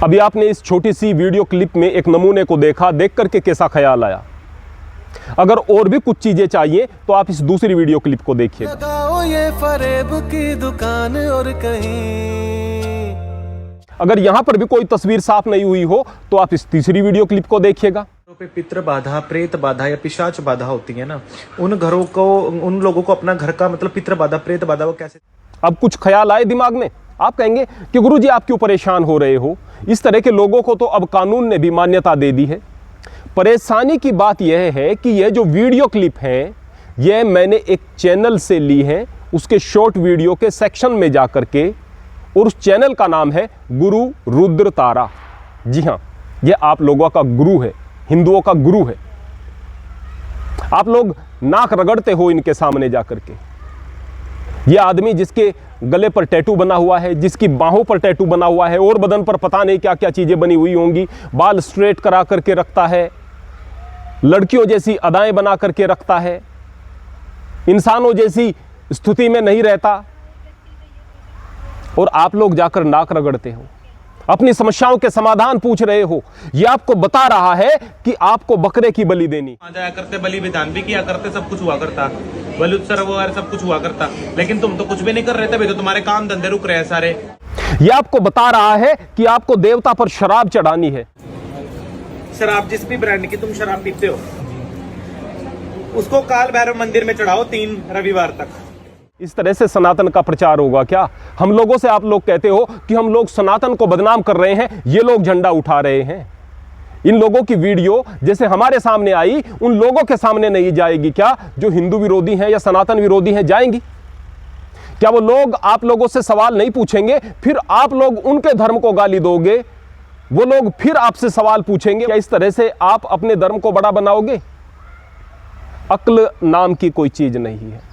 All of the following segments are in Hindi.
अभी आपने इस छोटी सी वीडियो क्लिप में एक नमूने को देखा, देख करके कैसा ख्याल आया? अगर और भी कुछ चीजें चाहिए तो आप इस दूसरी वीडियो क्लिप को देखिए। लगाओ ये फरेब की दुकान और कहीं। अगर यहां पर भी कोई तस्वीर साफ नहीं हुई हो तो आप इस तीसरी वीडियो क्लिप को देखिएगा। पे पितृ बाधा, प्रेत बाधा या पिशाच बाधा होती है ना, उन घरों को, उन लोगों को अपना घर का मतलब पितृ बाधा, प्रेत बाधा वो कैसे? अब कुछ ख्याल आए दिमाग में? आप कहेंगे कि गुरुजी आप क्यों परेशान हो रहे हो? इस तरह के लोगों को तो अब कानून ने भी मान्यता दे दी है। परेशानी की बात यह है कि यह जो वीडियो क्लिप है यह मैंने एक चैनल से ली है, उसके शॉर्ट वीडियो के सेक्शन में जाकर के, और उस चैनल का नाम है गुरु रुद्र तारा। जी हाँ, यह आप लोगों का गुरु है, हिंदुओं का गुरु है। आप लोग नाक रगड़ते हो इनके सामने जाकर के। यह आदमी जिसके गले पर टैटू बना हुआ है, जिसकी बाहों पर टैटू बना हुआ है और बदन पर पता नहीं क्या क्या चीजें बनी हुई होंगी, बाल स्ट्रेट करा करके रखता है, लड़कियों जैसी अदाएं बना करके रखता है, इंसानों जैसी स्थिति में नहीं रहता, और आप लोग जाकर नाक रगड़ते हो, अपनी समस्याओं के समाधान पूछ रहे हो। यह आपको बता रहा है कि आपको बकरे की बलि देनी। जाया करते, बलि विधान भी किया करते, सब कुछ हुआ करता, बलि उत्सव वगैरह सब कुछ हुआ करता, लेकिन तुम तो कुछ भी नहीं कर रहे थे, तो तुम्हारे काम धंधे रुक रहे हैं सारे। यह आपको बता रहा है कि आपको देवता पर शराब चढ़ानी है। शराब जिस भी ब्रांड की तुम शराब पीते हो उसको काल भैरव मंदिर में चढ़ाओ 3 रविवार तक। इस तरह से सनातन का प्रचार होगा क्या? हम लोगों से आप लोग कहते हो कि हम लोग सनातन को बदनाम कर रहे हैं, ये लोग झंडा उठा रहे हैं। इन लोगों की वीडियो जैसे हमारे सामने आई उन लोगों के सामने नहीं जाएगी क्या? जो हिंदू विरोधी हैं या सनातन विरोधी हैं, जाएंगी क्या? वो लोग आप लोगों से सवाल नहीं पूछेंगे, फिर आप लोग उनके धर्म को गाली दोगे, वो लोग फिर आपसे सवाल पूछेंगे। क्या इस तरह से आप अपने धर्म को बड़ा बनाओगे? अक्ल नाम की कोई चीज नहीं है।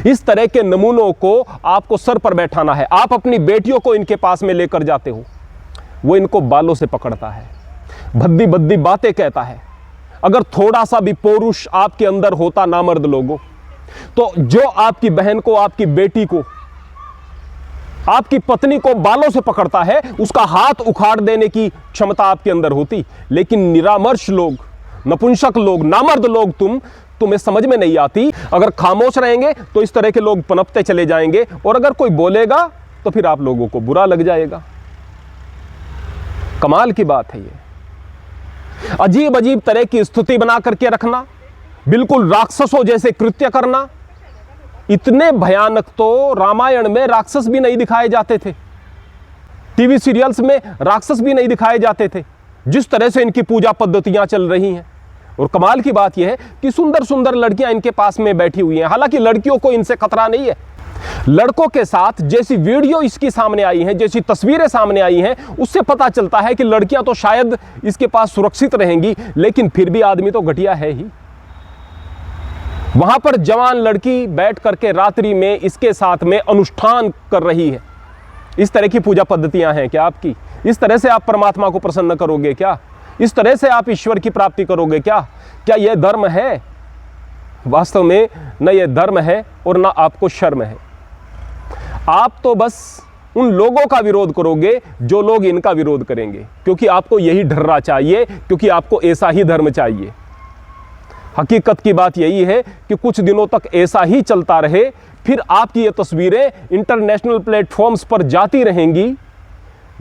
इस तरह के नमूनों को आपको सर पर बैठाना है। आप अपनी बेटियों को इनके पास में लेकर जाते हो, वो इनको बालों से पकड़ता है, भद्दी भद्दी बातें कहता है। अगर थोड़ा सा भी पौरुष आपके अंदर होता नामर्द लोगों, तो जो आपकी बहन को, आपकी बेटी को, आपकी पत्नी को बालों से पकड़ता है, उसका हाथ उखाड़ देने की क्षमता आपके अंदर होती। लेकिन निरामर्श लोग, नपुंसक लोग, नामर्द लोग, तुम्हें समझ में नहीं आती। अगर खामोश रहेंगे तो इस तरह के लोग पनपते चले जाएंगे, और अगर कोई बोलेगा तो फिर आप लोगों को बुरा लग जाएगा। कमाल की बात है ये। अजीब अजीब तरह की स्थिति बना करके रखना, बिल्कुल राक्षसों जैसे कृत्य करना। इतने भयानक तो रामायण में राक्षस भी नहीं दिखाए जाते थे, टीवी सीरियल्स में राक्षस भी नहीं दिखाए जाते थे, जिस तरह से इनकी पूजा पद्धतियां चल रही हैं। और कमाल की बात यह है कि सुंदर सुंदर लड़कियां इनके पास में बैठी हुई हैं। हालांकि लड़कियों को इनसे खतरा नहीं है। लड़कों के साथ जैसी वीडियो इसकी सामने आई है, जैसी तस्वीरें सामने आई हैं, उससे पता चलता है कि लड़कियां तो शायद इसके पास सुरक्षित रहेंगी, लेकिन फिर भी आदमी तो घटिया है ही। वहां पर जवान लड़की बैठ करके रात्रि में इसके साथ में अनुष्ठान कर रही है। इस तरह की पूजा पद्धतियां हैं क्या आपकी? इस तरह से आप परमात्मा को प्रसन्न करोगे क्या? इस तरह से आप ईश्वर की प्राप्ति करोगे क्या? क्या यह धर्म है? वास्तव में न यह धर्म है और न आपको शर्म है। आप तो बस उन लोगों का विरोध करोगे जो लोग इनका विरोध करेंगे, क्योंकि आपको यही ढर्रा चाहिए, क्योंकि आपको ऐसा ही धर्म चाहिए। हकीकत की बात यही है कि कुछ दिनों तक ऐसा ही चलता रहे, फिर आपकी ये तस्वीरें इंटरनेशनल प्लेटफॉर्म्स पर जाती रहेंगी,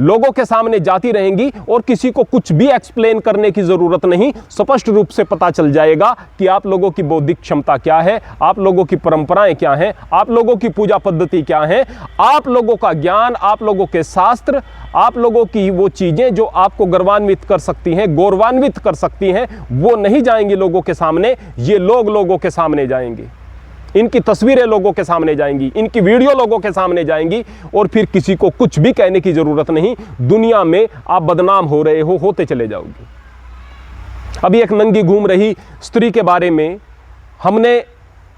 लोगों के सामने जाती रहेंगी, और किसी को कुछ भी एक्सप्लेन करने की जरूरत नहीं। स्पष्ट रूप से पता चल जाएगा कि आप लोगों की बौद्धिक क्षमता क्या है, आप लोगों की परंपराएं क्या हैं, आप लोगों की पूजा पद्धति क्या है, आप लोगों का ज्ञान, आप लोगों के शास्त्र, आप लोगों की वो चीजें जो आपको गर्वान्वित कर सकती हैं, गौरवान्वित कर सकती हैं, वो नहीं जाएंगी लोगों के सामने। ये लोग लोगों के सामने जाएंगे, इनकी तस्वीरें लोगों के सामने जाएंगी, इनकी वीडियो लोगों के सामने जाएंगी, और फिर किसी को कुछ भी कहने की जरूरत नहीं। दुनिया में आप बदनाम हो रहे हो, होते चले जाओगे। अभी एक नंगी घूम रही स्त्री के बारे में हमने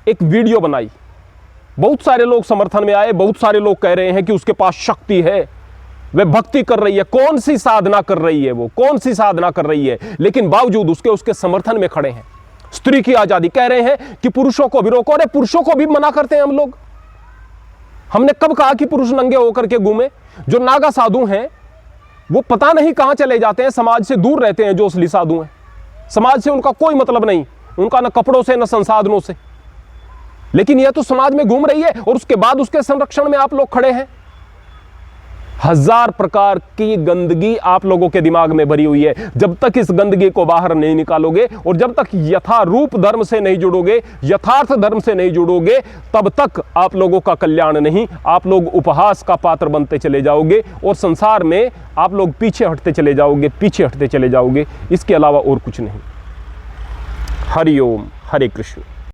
एक वीडियो बनाई, बहुत सारे लोग समर्थन में आए, बहुत सारे लोग कह रहे हैं कि उसके पास शक्ति है, वह भक्ति कर रही है। कौन सी साधना कर रही है वो? कौन सी साधना कर रही है? लेकिन बावजूद उसके समर्थन में खड़े हैं। स्त्री की आजादी कह रहे हैं कि पुरुषों को भी रोको। अरे पुरुषों को भी मना करते हैं हम लोग। हमने कब कहा कि पुरुष नंगे होकर के घूमे? जो नागा साधु हैं वो पता नहीं कहां चले जाते हैं, समाज से दूर रहते हैं जो असली साधु हैं। समाज से उनका कोई मतलब नहीं, उनका न कपड़ों से न संसाधनों से। लेकिन यह तो समाज में घूम रही है और उसके बाद उसके संरक्षण में आप लोग खड़े हैं। हजार प्रकार की गंदगी आप लोगों के दिमाग में भरी हुई है। जब तक इस गंदगी को बाहर नहीं निकालोगे और जब तक यथारूप धर्म से नहीं जुड़ोगे, यथार्थ धर्म से नहीं जुड़ोगे, तब तक आप लोगों का कल्याण नहीं। आप लोग उपहास का पात्र बनते चले जाओगे और संसार में आप लोग पीछे हटते चले जाओगे, पीछे हटते चले जाओगे। इसके अलावा और कुछ नहीं। हरि ओम, हरे कृष्ण।